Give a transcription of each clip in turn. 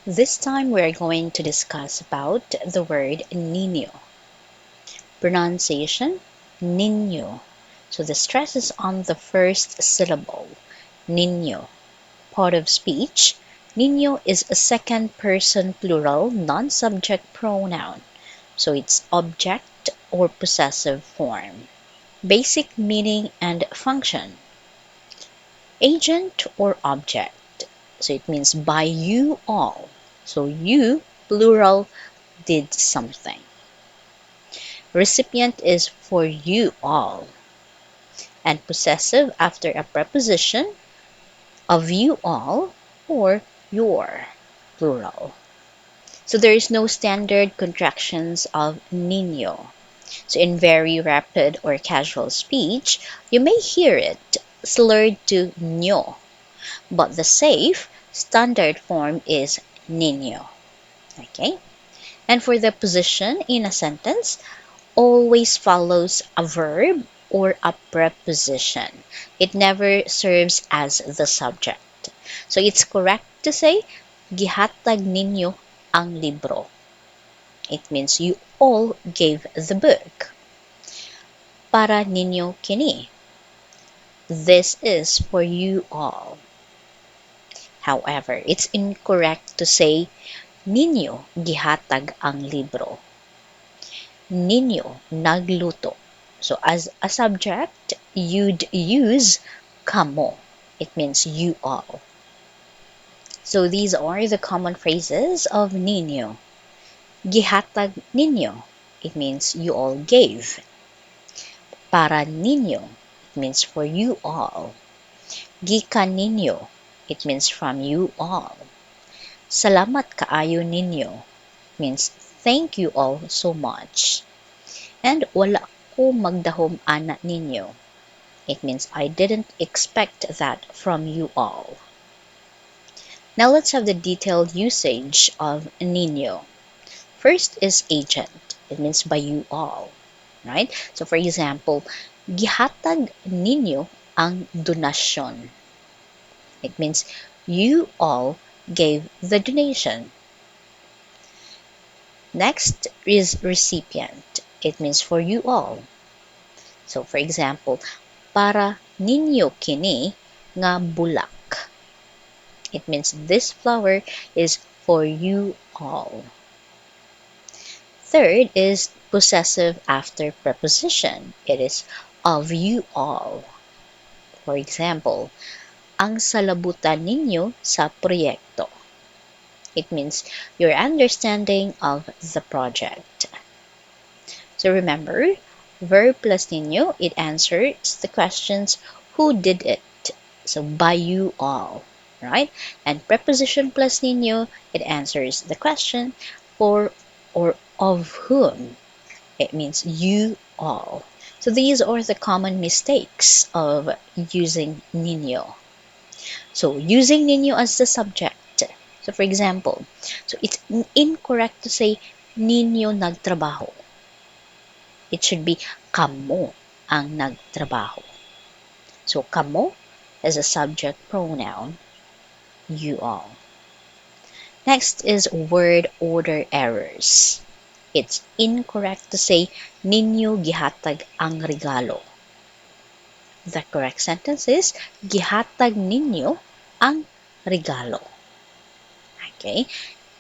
This time we're going to discuss about the word Ninyo. Pronunciation, Ninyo. So the stress is on the first syllable, Ninyo. Part of speech, Ninyo is a second person plural non-subject pronoun. So it's object or possessive form. Basic meaning and function. Agent or object. So it means by you all. So you, plural, did something. Recipient is for you all. And possessive after a preposition of you all or your, plural. So there is no standard contractions of niño. So in very rapid or casual speech, you may hear it slurred to ño, but the safe standard form is niño. Okay? And for the position in a sentence, always follows a verb or a preposition. It never serves as the subject. So it's correct to say, gihatag ninyo ang libro. It means you all gave the book. Para ninyo kini. This is for you all. However, it's incorrect to say, ninyo gihatag ang libro. Ninyo nagluto. So as a subject, you'd use kamo. It means you all. So these are the common phrases of ninyo. Gihatag ninyo. It means you all gave. Para ninyo. It means for you all. Gikan ninyo. It means from you all. Salamat kaayo ninyo. It means thank you all so much. And wala ko magdahom ana ninyo. It means I didn't expect that from you all. Now let's have the detailed usage of ninyo. First is agent. It means by you all, right? So for example, gihatag ninyo ang donasyon. It means you all gave the donation. Next is recipient. It means for you all. So for example, para ninyo kini nga bulak. It means this flower is for you all. Third is possessive after preposition. It is of you all. For example, ang salabutan ninyo sa proyekto. It means your understanding of the project. So remember, verb plus ninyo, it answers the questions who did it. So by you all, right? And preposition plus ninyo, it answers the question for or of whom. It means you all. So these are the common mistakes of using ninyo. So using ninyo as the subject. So for example, so it's incorrect to say ninyo nagtrabaho. It should be kamo ang nagtrabaho. So kamo as a subject pronoun, you all. Next is word order errors. It's incorrect to say ninyo gihatag ang regalo. The correct sentence is gihatag ninyo ang regalo. Okay?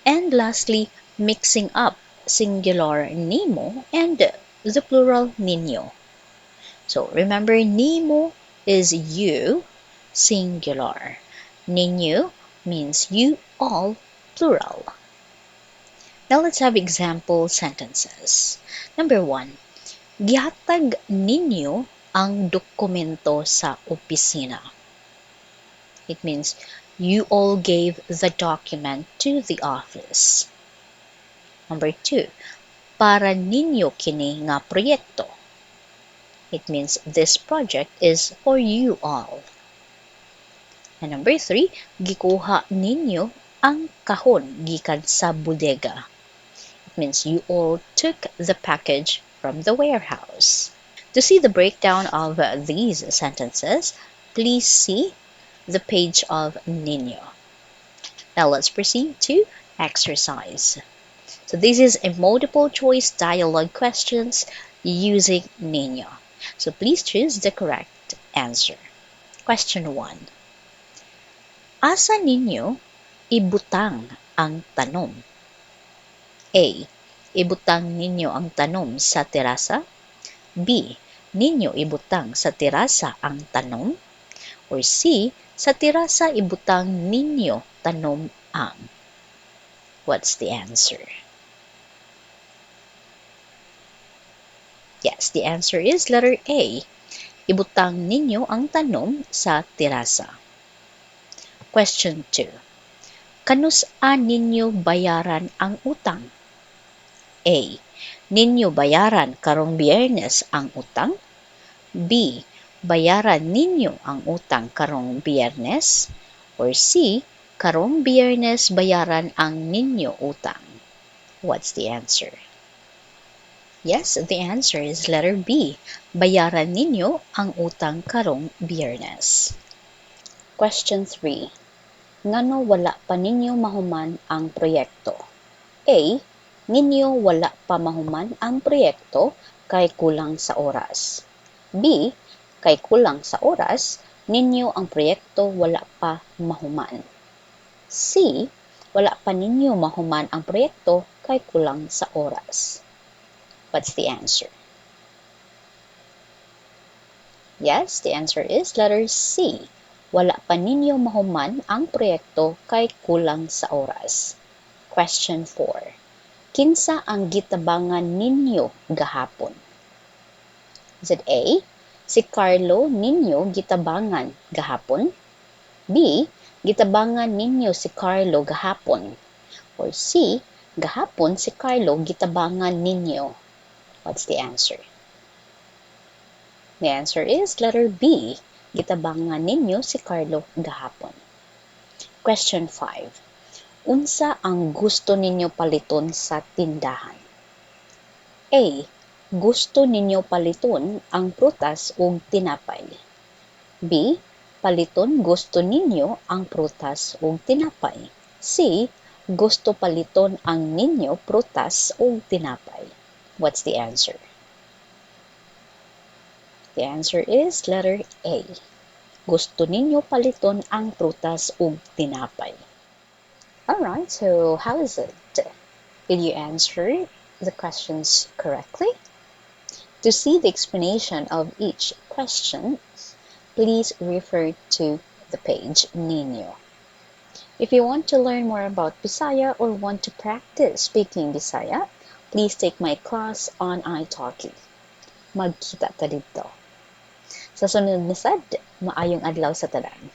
And lastly, mixing up singular Nimo and the plural ninyo. So remember, Nimo is you, singular. Ninyo means you all, plural. Now let's have example sentences. Number 1, gihatag ninyo ang dokumento sa opisina. It means you all gave the document to the office. Number 2, para ninyo kini nga proyekto. It means this project is for you all. And number 3, gikuha ninyo ang kahon gikan sa bodega. It means you all took the package from the warehouse. To see the breakdown of these sentences, please see the page of Ninyo. Now let's proceed to exercise. So this is a multiple choice dialogue questions using Ninyo. So please choose the correct answer. Question 1. Asa ninyo ibutang ang tanom? A. Ibutang ninyo ang tanom sa terasa. B. Ninyo ibutang sa terasa ang tanom. Or C. Sa terasa ibutang ninyo tanom ang. What's the answer? Yes, the answer is letter A. Ibutang ninyo ang tanom sa terasa. Question 2. Kanus-a ninyo bayaran ang utang? A. Ninyo bayaran karong Biyernes ang utang? B. Bayaran ninyo ang utang karong Biyernes? Or C. Karong Biyernes bayaran ang ninyo utang? What's the answer? Yes, the answer is letter B. Bayaran ninyo ang utang karong Biyernes. Question 3. Ngano wala pa ninyo mahuman ang proyekto? A. Ninyo wala pa mahuman ang proyekto kay kulang sa oras. B. Kay kulang sa oras, ninyo ang proyekto wala pa mahuman. C. Wala pa ninyo mahuman ang proyekto kay kulang sa oras. What's the answer? Yes, the answer is letter C. Wala pa ninyo mahuman ang proyekto kay kulang sa oras. Question 4. Kinsa ang gitabangan ninyo gahapon? Is it A. Si Carlo ninyo gitabangan gahapon? B. Gitabangan ninyo si Carlo gahapon? Or C. Gahapon si Carlo gitabangan ninyo? What's the answer? The answer is letter B. Gitabangan ninyo si Carlo gahapon. Question 5. Unsa ang gusto ninyo paliton sa tindahan? A. Gusto ninyo paliton ang prutas ug tinapay. B. Paliton gusto ninyo ang prutas ug tinapay. C. Gusto paliton ang ninyo prutas ug tinapay. What's the answer? The answer is letter A. Gusto ninyo paliton ang prutas ug tinapay. Alright, so how is it? Did you answer the questions correctly? To see the explanation of each question, please refer to the page Ninyo. If you want to learn more about Bisaya or want to practice speaking Bisaya, please take my class on italki. Magkita ta dito. Sa sunod na sad, maayong adlaw sa tanan.